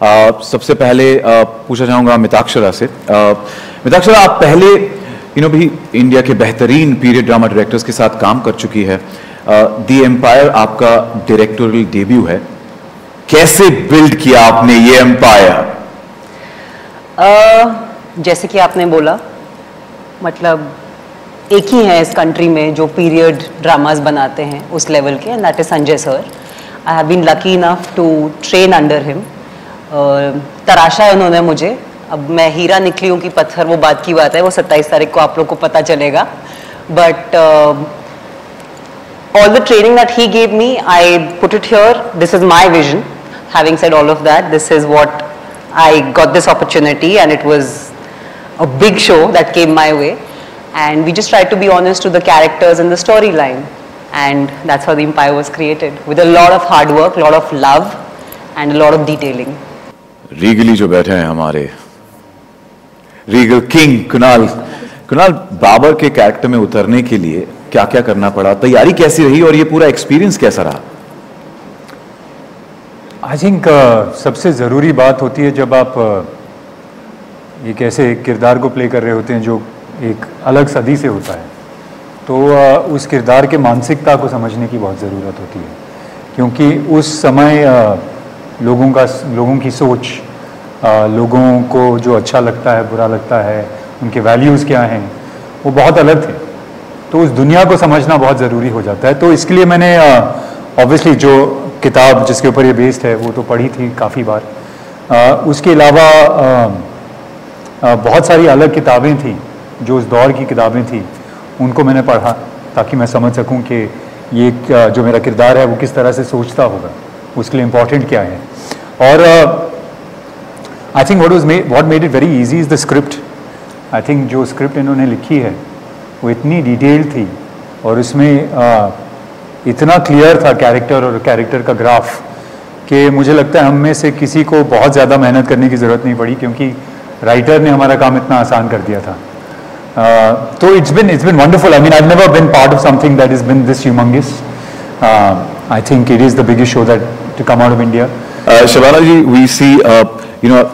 सबसे पहले पूछना चाहूंगा मिताक्षरा से। मिताक्षरा, आप पहले भी इंडिया के बेहतरीन पीरियड ड्रामा डायरेक्टर्स के साथ काम कर चुकी है। द एम्पायर आपका डायरेक्टोरियल डेब्यू है, कैसे बिल्ड किया आपने ये एम्पायर? जैसे कि आपने बोला, मतलब एक ही है इस कंट्री में जो पीरियड ड्रामास बनाते हैं उस लेवल के, and that is Sanjay sir. I have been lucky enough to train under him. तराशा है उन्होंने मुझे। अब मैं हीरा निकली हूँ कि पत्थर, वो बात की बात है, वो 27 तारीख को आप लोग को पता चलेगा। But all the training that he gave me, I put it here. This is my vision. Having said all of that, this is what I got this opportunity, and it was a big show that came my way. And we just tried to be honest to the characters and the storyline, and that's how the Empire was created, with a lot of hard work, a lot of love, and a lot of detailing. रीगली जो बैठे हैं हमारे Regal king Kunal, Babar के character में उतरने के लिए क्या क्या करना पड़ा, तैयारी कैसी रही और ये पूरा एक्सपीरियंस कैसा रहा? आई थिंक सबसे ज़रूरी बात होती है जब आप एक ऐसे किरदार को प्ले कर रहे होते हैं जो एक अलग सदी से होता है, तो उस किरदार के मानसिकता को समझने की बहुत ज़रूरत होती है, क्योंकि उस समय लोगों की सोच, लोगों को जो अच्छा लगता है, बुरा लगता है, उनके वैल्यूज़ क्या हैं, वो बहुत अलग थे। तो उस दुनिया को समझना बहुत ज़रूरी हो जाता है। तो इसके लिए मैंने ऑब्वियसली जो किताब जिसके ऊपर ये बेस्ड है वो तो पढ़ी थी काफ़ी बार। उसके अलावा बहुत सारी अलग किताबें थी जो उस दौर की किताबें थी, उनको मैंने पढ़ा ताकि मैं समझ सकूं कि ये जो मेरा किरदार है वो किस तरह से सोचता होगा, उसके लिए इम्पॉर्टेंट क्या है। और I think what made it very easy is the script. I think जो स्क्रिप्ट इन्होंने लिखी है वो इतनी डिटेल थी और उसमें इतना क्लियर था कैरेक्टर और कैरेक्टर का ग्राफ कि मुझे लगता है हम में से किसी को बहुत ज़्यादा मेहनत करने की ज़रूरत नहीं पड़ी, क्योंकि राइटर ने हमारा काम इतना आसान कर दिया था। तो it's been wonderful. I mean I have never been part of something that is been this humongous. I think it is the biggest show that to come out of India. Shabana ji, we see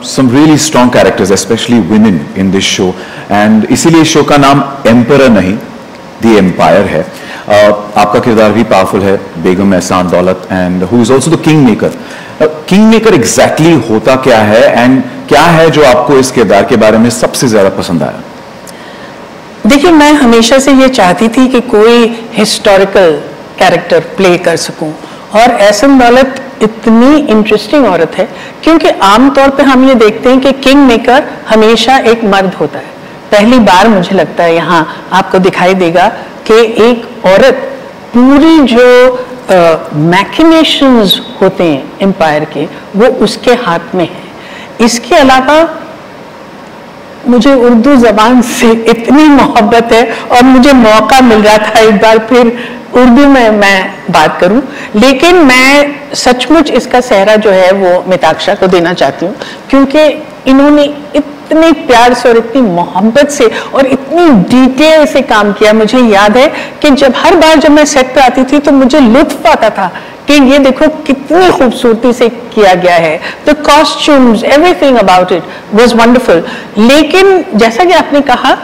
some really strong characters, especially women in this show, and इसीलिए show का नाम emperor नहीं the empire है। आपका किरदार भी powerful है, बेगम एहसान दौलत, and who is also the king maker. King maker exactly होता क्या है, एंड क्या है जो आपको इस किरदार के बारे में सबसे ज्यादा पसंद आया? देखिए, मैं हमेशा से ये चाहती थी कि कोई हिस्टोरिकल कैरेक्टर प्ले कर सकूं, और एहसान दौलत इतनी इंटरेस्टिंग औरत है क्योंकि आमतौर पे हम ये देखते हैं कि किंग मेकर हमेशा एक मर्द होता है। पहली बार मुझे लगता है यहाँ आपको दिखाई देगा कि एक औरत पूरी जो मैकिनेशंस होते हैं एम्पायर के, वो उसके हाथ में है। इसके अलावा मुझे उर्दू ज़बान से इतनी मोहब्बत है और मुझे मौका मिल रहा था एक बार फिर उर्दू में मैं बात करूं, लेकिन मैं सचमुच इसका सेहरा जो है वो मिताक्षरा को देना चाहती हूँ, क्योंकि इन्होंने इतने प्यार से और इतनी मोहब्बत से और इतनी डिटेल से काम किया। मुझे याद है कि हर बार जब मैं सेट पे आती थी तो मुझे लुत्फ आता था कि ये देखो कितनी खूबसूरती से किया गया है, the costumes, everything about it was wonderful. लेकिन जैसा कि आपने कहा,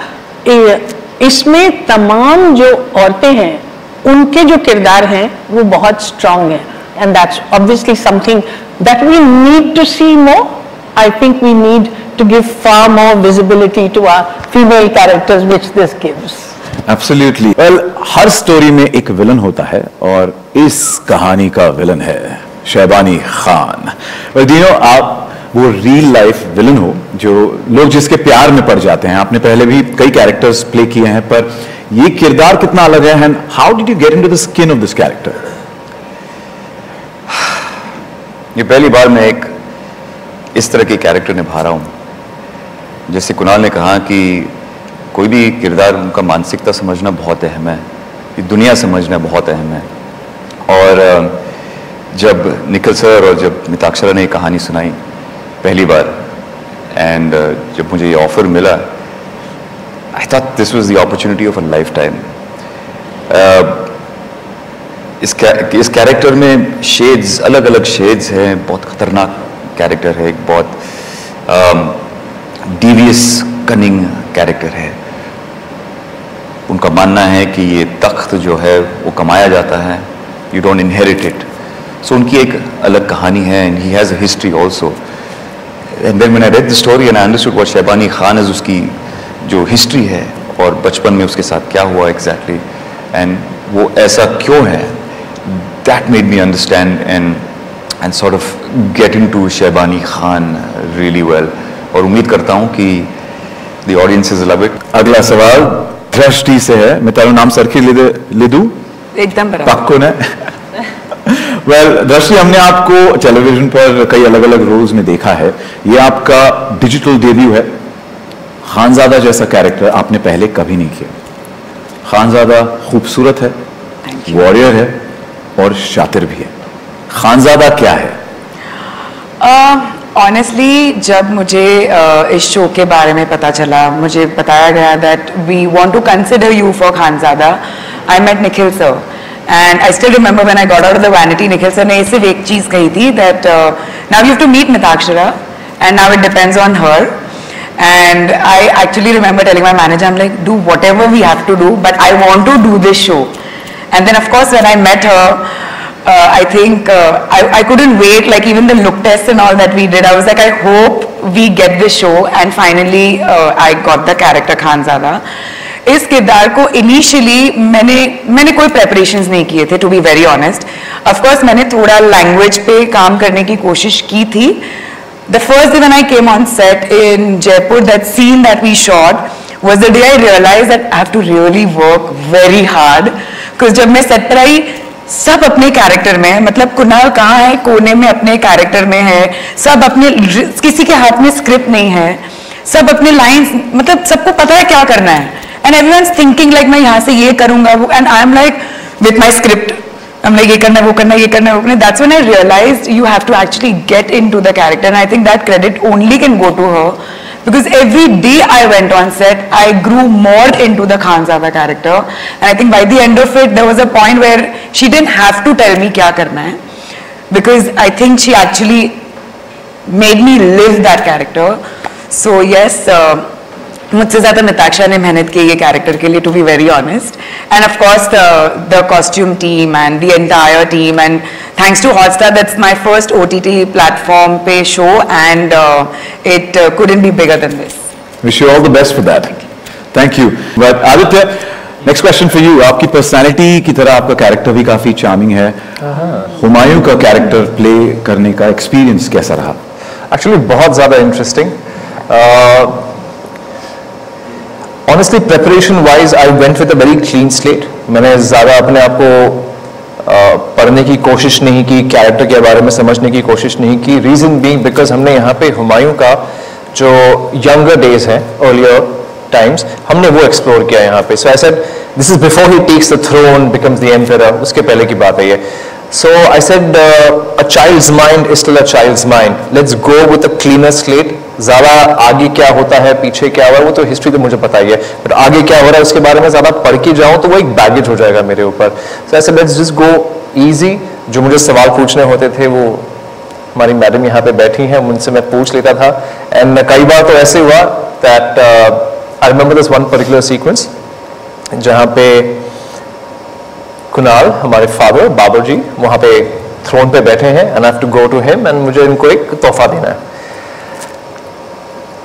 इसमें तमाम जो औरतें हैं उनके जो किरदार हैं वो बहुत स्ट्रांग हैं, and that's obviously something that we need to see more. I think we need to give far more visibility to our female characters, which this gives. Absolutely. Well, her story में एक villain होता है और इस कहानी का villain है शहबानी Khan. Well, आप वो रियल लाइफ विलन हो जो लोग जिसके प्यार में पड़ जाते हैं। आपने पहले भी कई कैरेक्टर्स प्ले किए हैं, पर ये किरदार कितना अलग है, and how did you get into the skin of this character? ये पहली बार मैं एक इस तरह के कैरेक्टर निभा रहा हूँ। जैसे कुणाल ने कहा कि कोई भी किरदार, उनका मानसिकता समझना बहुत अहम है, ये दुनिया समझना बहुत अहम है। और जब निखिल सर और जब मिताक्षरा ने ये कहानी सुनाई पहली बार, एंड जब मुझे ये ऑफर मिला, I thought this was the opportunity of a life time. इस कैरेक्टर में शेड्स, अलग अलग शेड्स हैं, बहुत खतरनाक कैरेक्टर है, एक बहुत डिवियस कनिंग कैरेक्टर है। उनका मानना है कि ये तख्त जो है वो कमाया जाता है, you don't inherit it. So उनकी एक अलग कहानी है, and he has a history also. And then when I read the story and I understood what Shahbani Khan is, उसकी जो हिस्ट्री है और बचपन में उसके साथ क्या हुआ एग्जैक्टली एंड वो ऐसा क्यों है, that made me understand and sort of get into Shahbani Khan really well. और उम्मीद करता हूँ कि द ऑडियंसेस लव इट। अगला सवाल दृष्टि से है। मैं तारो नाम सरखी ले दूं? एकदम बराबर। पक्को ने वेल दृष्टि, हमने आपको टेलीविजन पर कई अलग अलग रोल्स में देखा है, ये आपका डिजिटल डेब्यू है। खानजादा जैसा कैरेक्टर आपने पहले कभी नहीं किया। खानजादा खूबसूरत है, वॉरियर है और शातिर भी है। खानजादा क्या है? ऑनेस्टली जब मुझे इस शो के बारे में पता चला, मुझे बताया गया that we want to consider you for Khanzaada, I met Nikhil sir and I still remember when I got out of the vanity, Nikhil sir ने सिर्फ एक चीज़ कही थी that now you have to meet Mitakshara and now it depends on her. And I actually remember telling my manager, I'm like, do whatever we have to do, but I want to do this show. And then of course when I met her, I think I couldn't wait, like even the look test and all that we did, I was like, I hope we get this show, and finally I got the character Khanzada. इस किरदार को initially मैंने कोई preparations नहीं किए थे, to be very honest. Of course मैंने थोड़ा लैंग्वेज पे काम करने की कोशिश की थी। The first day when I came on set in Jaipur, that scene that we shot was the day I realized that I have to really work very hard. Because जब मैं set पर आई, सब अपने कैरेक्टर में है, मतलब कुणाल कहाँ है, कोने में अपने कैरेक्टर में है, सब अपने, किसी के हाथ में स्क्रिप्ट नहीं है, सब अपने लाइंस, मतलब सबको पता है क्या करना है, and everyone's thinking like मैं यहाँ से ये करूँगा वो, and I'm like with my script. I'm like, ये करना, वो करना, ये करना, वो करना. That's when I realized you have to actually get into the character, and I think that credit only can go to her, because every day I went on set, I grew more into the Khanzada character, and I think by the end of it, there was a point where she didn't have to tell me क्या करना है, because I think she actually made me live that character. So yes. मुझसे ज़्यादा मिताक्षा ने मेहनत की ये character के लिए, to be very honest, and of course the costume team and the entire team, and thanks to Hotstar, that's my first OTT platform पे show, and it couldn't be bigger than this. Wish you all the best for that. Thank you. But Aditya, next question for you. आपकी personality की तरह आपका character भी काफी charming है। हुमायूं का character play करने का एक्सपीरियंस कैसा रहा? एक्चुअली बहुत ज़्यादा interesting. Honestly, preparation wise, I went with a very clean slate. मैंने ज़्यादा अपने आप को पढ़ने की कोशिश नहीं की, कैरेक्टर के बारे में समझने की कोशिश नहीं की। रीज़न बीइंग बिकॉज हमने यहाँ पे हुमायूं का जो यंगर डेज हैं, अर्लियर टाइम्स, हमने वो एक्सप्लोर किया यहाँ पे। So I said this is before he takes the throne, becomes the emperor, उसके पहले की बात है ये। So I said a child's mind is still a child's mind, let's go with a cleaner slate. ज़्यादा आगे क्या होता है, पीछे क्या हुआ है, वो तो हिस्ट्री तो मुझे पता ही है, बट आगे क्या हो रहा है उसके बारे में ज़्यादा पढ़ के जाऊँ तो वो एक बैगेज हो जाएगा मेरे ऊपर। सो ऐसे लेट्स जस्ट गो ईजी। जो मुझे सवाल पूछने होते थे वो हमारी मैडम यहाँ पे बैठी हैं, उनसे मैं पूछ लेता था। एंड कई बार तो ऐसे हुआ that I remember this one particular sequence जहाँ पे कुणाल, हमारे फादर बाबर जी, वहाँ पे थ्रोन पे बैठे हैं, and I have to go to him and मुझे इनको एक तोहफा देना है।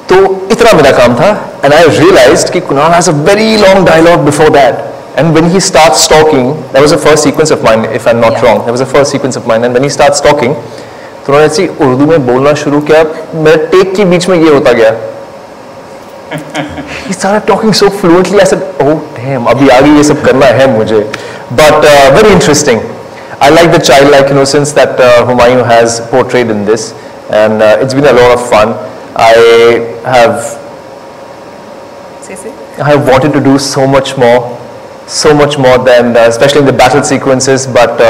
तो इतना मेरा काम था, एंड आई रियलाइज्ड कि Kunal has a very long dialogue before that, and when he starts talking, that was the first sequence of mine, if I am not wrong, that was the first sequence of mine, and when he starts talking, तो उन्होंने ऐसी उर्दू में बोलना शुरू किया, मेरे take के बीच में ये होता गया। He started talking so fluently. I said, "Oh damn, अभी आगे ये सब करना है मुझे." But very interesting. I like the childlike innocence that Humayun has portrayed in this, and it's been a lot of fun. I have wanted to do so much more than especially in the battle sequences, but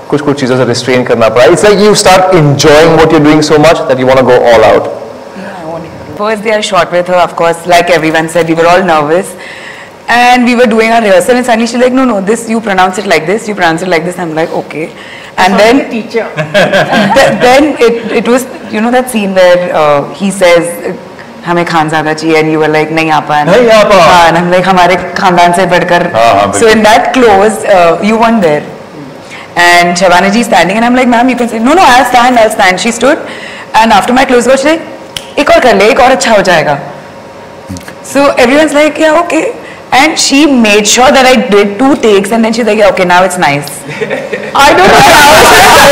कुछ चीज़ों से restrain करना पड़ा. It's like you start enjoying what you're doing so much that you want to go all out. First day I shot with her, of course, like everyone said, we were all nervous. And we were doing our rehearsal and suddenly she's like, no, this, you pronounce it like this, you pronounce it like this. I'm like, okay. And then, teacher. then it was, you know that scene where he says, हमें खानज़ादा चाहिए, and you were like, नहीं आपा. नहीं आपा. And I'm like, हमारे खानदान से बढ़कर. So in that close, you weren't there. And Shabana ji is standing and I'm like, ma'am, you can say, no, I'll stand. She stood and after my close got, she's like, एक और कर ले, एक और अच्छा हो जाएगा. So everyone's like, yeah, okay. And she made sure that I did 2 takes and then she's like, yeah, okay, now it's nice. I don't know how.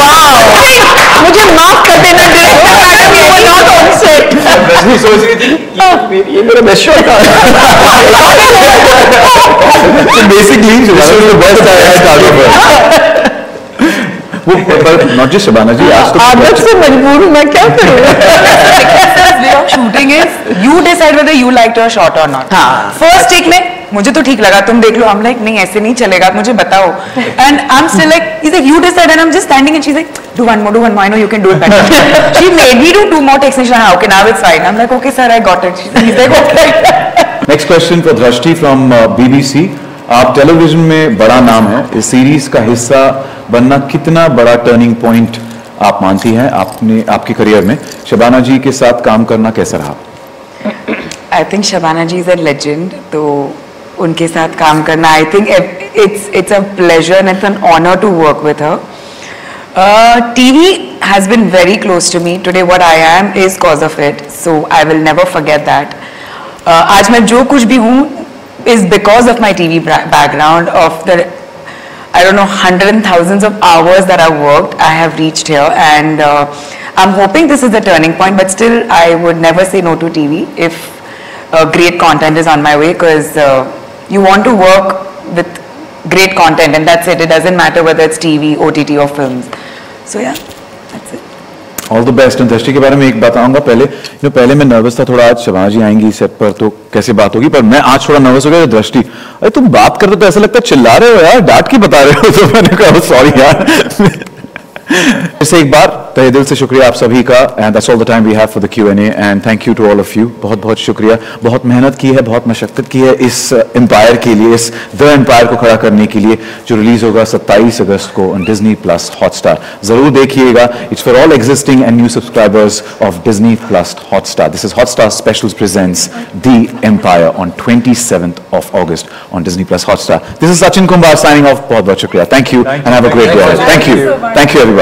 Wow. मुझे माफ कर देना director madam, you were not on set. Rajni सोच रही थी ये मेरा best shot था. So basically, this was the best I had out of her. But not just Shabana ji, आज तो आदत से मजबूर हूँ, मैं क्या करूँ? Nikil's way of shooting is you decide whether you liked your shot or not. First take में मुझे तो ठीक लगा, तुम देख लो. I'm like, नहीं ऐसे नहीं चलेगा, मुझे बताओ. And I'm still like, he's like, you decide, and I'm just standing and she's like, do one more, I know you can do it better. She made me do 2 more takes and she's like, okay, now it's fine. I'm like, okay sir, I got it. He's like, okay. Next question for Drashti from BBC. आप television में बड़ा नाम है, इस series का हिस्सा बनना कितना बड़ा टर्निंग पॉइंट आप मानती हैं आपकी करियर में? शबाना जी के साथ काम करना कैसा रहा? I think Shabana ji is a legend. तो उनके साथ काम करना, I think it's a pleasure and it's an honor to work with her. TV has been very close to me. Today what I am is cause of it. So I will never forget that. आज मैं जो कुछ भी हूँ is because of my TV background, of the, I don't know, hundreds and thousands of hours that I worked, I have reached here, and I'm hoping this is the turning point, but still I would never say no to TV if great content is on my way, because you want to work with great content and that's it. It doesn't matter whether it's TV, OTT or films. So yeah, that's it. All the best. दृष्टि के बारे में एक बताऊंगा. पहले मैं nervous था थोड़ा, आज शबाना जी आएंगी सेट पर तो कैसे बात होगी, पर मैं आज थोड़ा नर्वस हो गया. दृष्टि, अरे तुम बात करते तो ऐसा लगता है चिल्ला रहे हो यार, डांट के बता रहे हो. तो मैंने कहा सॉरी यार. इसे एक बार तहे दिल से शुक्रिया आप सभी का. And that's all the time we have for the Q&A and thank you to all of you. बहुत बहुत शुक्रिया. बहुत मेहनत की है, बहुत मशक्कत की है इस एम्पायर के लिए, इस द एम्पायर को खड़ा करने के लिए, जो रिलीज होगा 27 अगस्त को ऑन Disney+ Hotstar. जरूर देखिएगा. It's for all existing and new subscribers of Disney+ Hotstar. This is Hotstar Specials presents The Empire on 27th of August on Disney+ Hotstar. This is Sachin Kumbar signing off. बहुत बहुत शुक्रिया. Thank you and have a great day. Thank you everybody.